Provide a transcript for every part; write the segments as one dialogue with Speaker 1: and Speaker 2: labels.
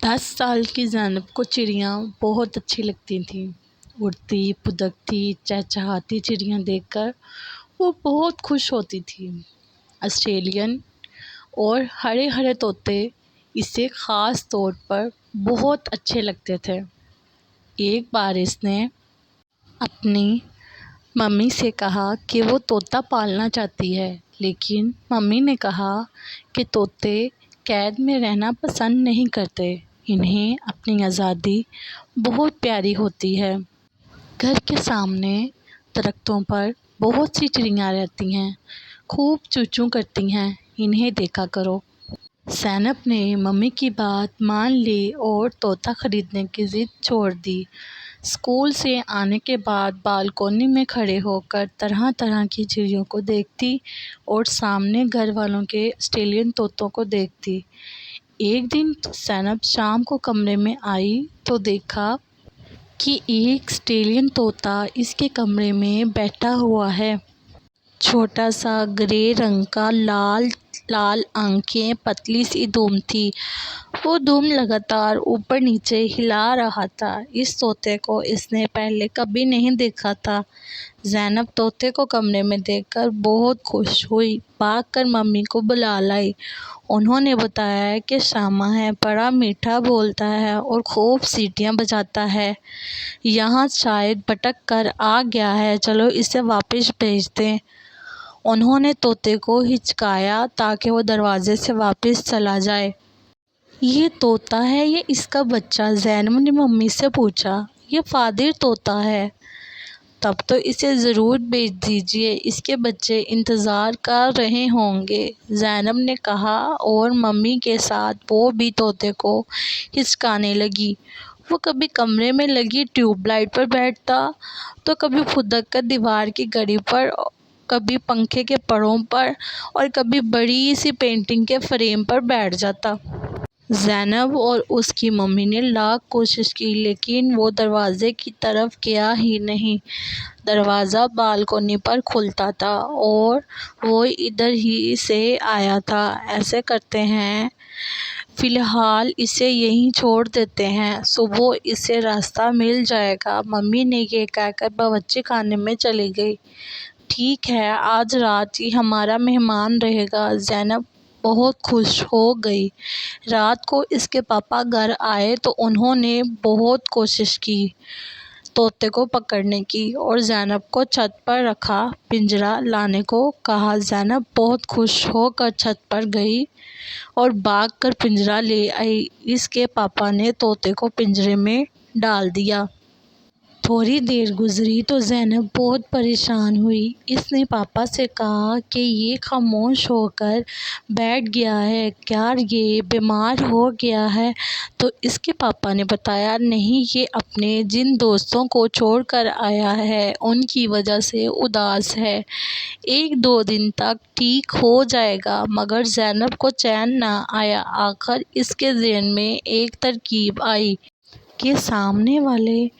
Speaker 1: 10 साल की ज़ैनब को चिड़ियाँ बहुत अच्छी लगती थीं। उड़ती, पुदकती, चहचहाती चिड़ियाँ देखकर वो बहुत खुश होती थी। ऑस्ट्रेलियन और हरे हरे तोते इसे ख़ास तौर पर बहुत अच्छे लगते थे। एक बार इसने अपनी मम्मी से कहा कि वो तोता पालना चाहती है, लेकिन मम्मी ने कहा कि तोते कैद में रहना पसंद नहीं करते, इन्हें अपनी आज़ादी बहुत प्यारी होती है। घर के सामने दरख्तों पर बहुत सी चिड़ियाँ रहती हैं, खूब चूँ चूँ करती हैं, इन्हें देखा करो। ज़ैनब ने मम्मी की बात मान ली और तोता खरीदने की ज़िद छोड़ दी। स्कूल से आने के बाद बालकोनी में खड़े होकर तरह तरह की चिड़ियों को देखती और सामने घर वालों के ऑस्ट्रेलियन तोतों को देखती। एक दिन ज़ैनब शाम को कमरे में आई तो देखा कि एक ऑस्ट्रेलियन तोता इसके कमरे में बैठा हुआ है। छोटा सा ग्रे रंग का, लाल लाल आंखें, पतली सी दुम थी। वो दुम लगातार ऊपर नीचे हिला रहा था। इस तोते को इसने पहले कभी नहीं देखा था। ज़ैनब तोते को कमरे में देखकर बहुत खुश हुई, भागकर मम्मी को बुला लाई। उन्होंने बताया कि शामा है, बड़ा मीठा बोलता है और खूब सीटियाँ बजाता है। यहाँ शायद भटक कर आ गया है, चलो इसे वापस भेज दें। उन्होंने तोते को हिचकाया ताकि वो दरवाजे से वापस चला जाए। ये तोता है, ये इसका बच्चा? ज़ैनब ने मम्मी से पूछा। ये फादिर तोता है। तब तो इसे ज़रूर भेज दीजिए, इसके बच्चे इंतज़ार कर रहे होंगे, ज़ैनब ने कहा और मम्मी के साथ वो भी तोते को हिचकाने लगी। वो कभी कमरे में लगी ट्यूबलाइट पर बैठता तो कभी फुदक कर दीवार की घड़ी पर, कभी पंखे के पड़ों पर और कभी बड़ी सी पेंटिंग के फ्रेम पर बैठ जाता। ज़ैनब और उसकी मम्मी ने लाख कोशिश की, लेकिन वो दरवाज़े की तरफ गया ही नहीं। दरवाज़ा बालकोनी पर खुलता था और वो इधर ही से आया था। ऐसे करते हैं, फ़िलहाल इसे यहीं छोड़ देते हैं, सुबह इसे रास्ता मिल जाएगा। मम्मी ने ये कहकर बावर्ची खाने में चली गई। ठीक है, आज रात ही हमारा मेहमान रहेगा। ज़ैनब बहुत खुश हो गई। रात को इसके पापा घर आए तो उन्होंने बहुत कोशिश की तोते को पकड़ने की और ज़ैनब को छत पर रखा, पिंजरा लाने को कहा। ज़ैनब बहुत खुश होकर छत पर गई और भागकर पिंजरा ले आई। इसके पापा ने तोते को पिंजरे में डाल दिया। थोड़ी देर गुजरी तो ज़ैनब बहुत परेशान हुई। इसने पापा से कहा कि ये खामोश होकर बैठ गया है, क्या ये बीमार हो गया है? तो इसके पापा ने बताया, नहीं, ये अपने जिन दोस्तों को छोड़कर आया है उनकी वजह से उदास है, 1-2 दिन तक ठीक हो जाएगा। मगर ज़ैनब को चैन ना आया। आखिर इसके ज़हन में एक तरकीब आई कि सामने वाले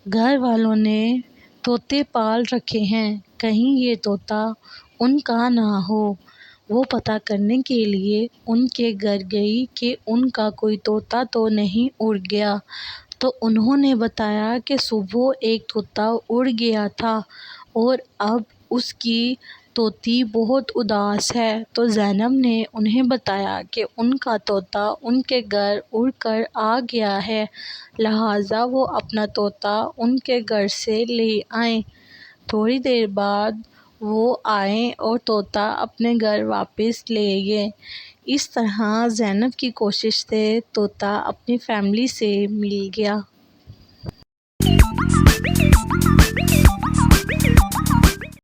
Speaker 1: घर वालों ने तोते पाल रखे हैं, कहीं ये तोता उनका ना हो। वो पता करने के लिए उनके घर गई कि उनका कोई तोता तो नहीं उड़ गया। तो उन्होंने बताया कि सुबह एक तोता उड़ गया था और अब उसकी तोती बहुत उदास है। तो ज़ैनब ने उन्हें बताया कि उनका तोता उनके घर उड़कर आ गया है, लिहाजा वो अपना तोता उनके घर से ले आए। थोड़ी देर बाद वो आए और तोता अपने घर वापस ले गए। इस तरह ज़ैनब की कोशिश से तोता अपनी फैमिली से मिल गया।